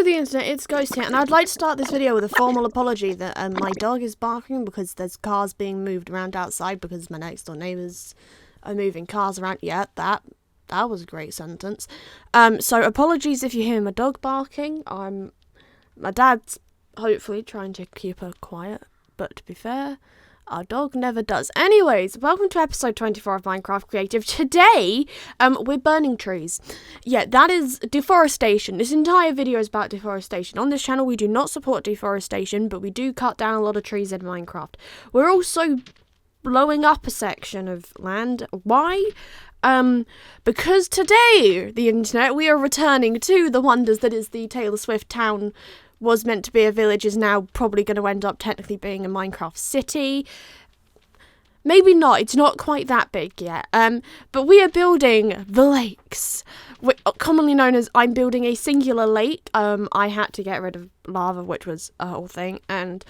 Hello the internet, it's Ghost here, and I'd like to start this video with a formal apology that my dog is barking because there's cars being moved around outside because my next door neighbours are moving cars around. Yeah, that was a great sentence. So apologies if you hear my dog barking. My dad's hopefully trying to keep her quiet, but to be fair, our dog never does. Anyways, welcome to episode 24 of Minecraft Creative. Today, we're burning trees. Yeah, that is deforestation. This entire video is about deforestation. On this channel, we do not support deforestation, but we do cut down a lot of trees in Minecraft. We're also blowing up a section of land. Why? Because today, the internet, we are returning to the wonders that is the Taylor Swift town. Was meant to be a village, is now probably going to end up technically being a Minecraft city. Maybe not, it's not quite that big yet. But we are building the lakes, commonly known as I'm building a singular lake. I had to get rid of lava, which was a whole thing, and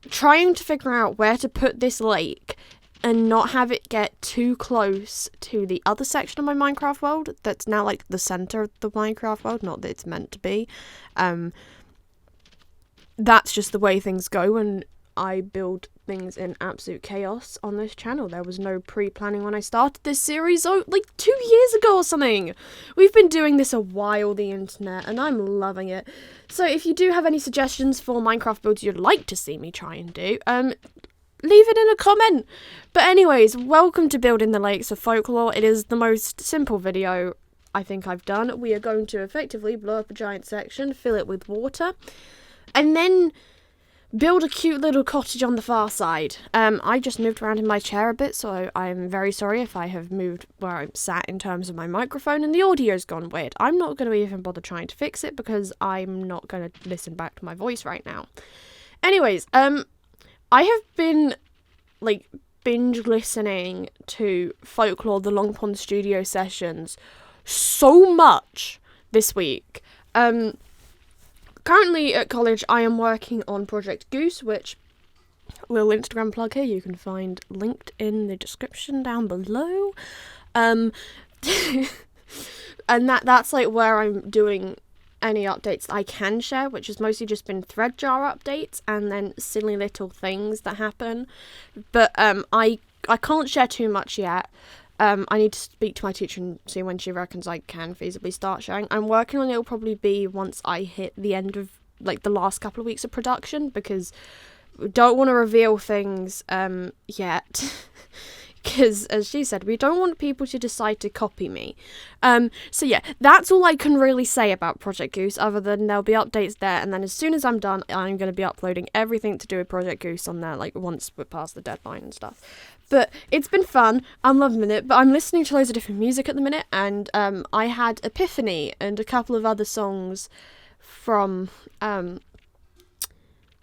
trying to figure out where to put this lake and not have it get too close to the other section of my Minecraft world that's now like the center of the Minecraft world, not that it's meant to be. That's just the way things go when I build things in absolute chaos on this channel. There was no pre-planning when I started this series, like 2 years ago or something. We've been doing this a while, the internet, and I'm loving it. So if you do have any suggestions for Minecraft builds you'd like to see me try and do, leave it in a comment. But anyways, welcome to Building the Lakes of Folklore. It is the most simple video I think I've done. We are going to effectively blow up a giant section, fill it with water, and then build a cute little cottage on the far side. I just moved around in my chair a bit, so I'm very sorry if I have moved where I'm sat in terms of my microphone and the audio's gone weird. I'm not going to even bother trying to fix it because I'm not going to listen back to my voice right now. Anyways, I have been, binge listening to Folklore, the Long Pond Studio sessions so much this week. Currently at college, I am working on Project Goose, which little Instagram plug here you can find linked in the description down below. And that's where I'm doing any updates that I can share, which has mostly just been thread jar updates and then silly little things that happen. But I can't share too much yet. I need to speak to my teacher and see when she reckons I can feasibly start sharing. I'm working on it'll probably be once I hit the end of the last couple of weeks of production, because we don't want to reveal things yet. Because, as she said, we don't want people to decide to copy me. So yeah, that's all I can really say about Project Goose, other than there'll be updates there, and then as soon as I'm done, I'm going to be uploading everything to do with Project Goose on there, once we're past the deadline and stuff. But it's been fun, I'm loving it, but I'm listening to loads of different music at the minute, and I had Epiphany and a couple of other songs from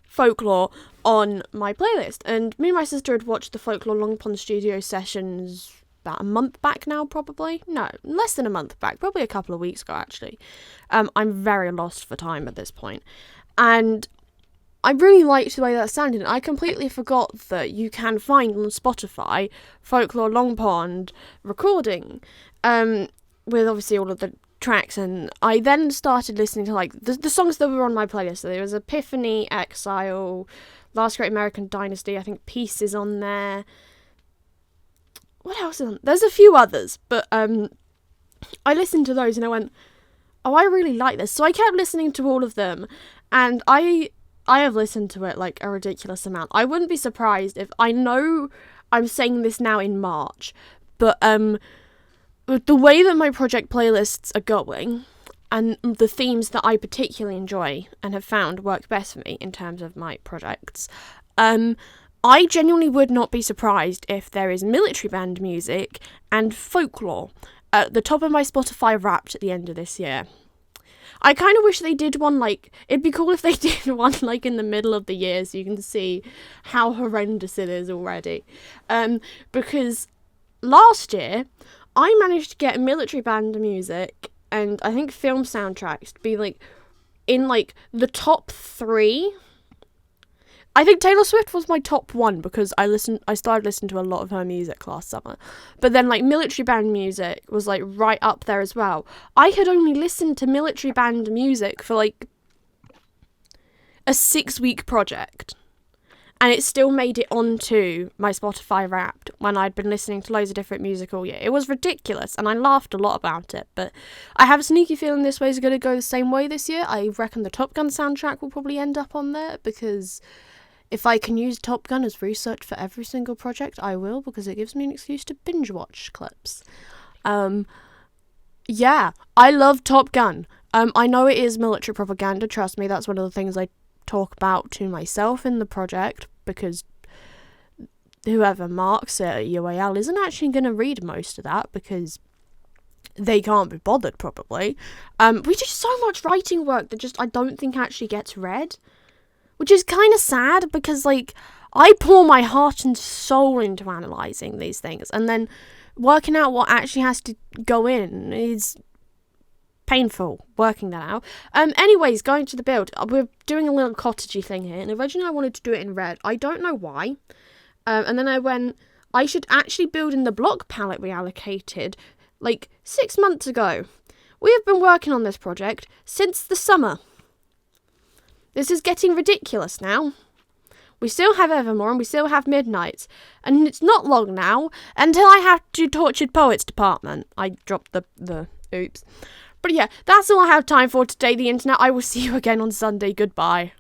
Folklore on my playlist, and me and my sister had watched the Folklore Long Pond Studio sessions about a month back now, probably. No, less than a month back, probably a couple of weeks ago, actually. I'm very lost for time at this point, and I really liked the way that sounded. I completely forgot that you can find on Spotify Folklore Long Pond recording, with obviously all of the tracks, and I then started listening to the songs that were on my playlist. So there was Epiphany, Exile, Last Great American Dynasty, I think Peace is on there. What else is on? There's a few others, but I listened to those and I went, oh, I really like this. So I kept listening to all of them, and I have listened to it a ridiculous amount. I wouldn't be surprised if, I know I'm saying this now in March, but the way that my project playlists are going and the themes that I particularly enjoy and have found work best for me in terms of my projects, I genuinely would not be surprised if there is military band music and folklore at the top of my Spotify Wrapped at the end of this year. I kind of wish they did one, it'd be cool if they did one, in the middle of the year so you can see how horrendous it is already. Because last year, I managed to get military band music and I think film soundtracks to be, in, the top 3. I think Taylor Swift was my top 1 because I started listening to a lot of her music last summer. But then military band music was right up there as well. I had only listened to military band music for a 6-week project. And it still made it onto my Spotify Wrapped when I'd been listening to loads of different music all year. It was ridiculous, and I laughed a lot about it. But I have a sneaky feeling this way is going to go the same way this year. I reckon the Top Gun soundtrack will probably end up on there, because if I can use Top Gun as research for every single project, I will, because it gives me an excuse to binge watch clips. Yeah, I love Top Gun. I know it is military propaganda, trust me, that's one of the things I talk about to myself in the project, because whoever marks it at UAL isn't actually going to read most of that, because they can't be bothered, probably. We do so much writing work that just I don't think actually gets read, which is kind of sad, because like I pour my heart and soul into analysing these things, and then working out what actually has to go in is painful, working that out. Anyways, going to the build, we're doing a little cottagey thing here, and originally I wanted to do it in red. I don't know why. And then I went, I should actually build in the block palette we allocated like 6 months ago. We have been working on this project since the summer. This is getting ridiculous now. We still have Evermore and we still have Midnights, and it's not long now until I have to Tortured Poets Department. I dropped the oops. But yeah, that's all I have time for today, the internet. I will see you again on Sunday. Goodbye.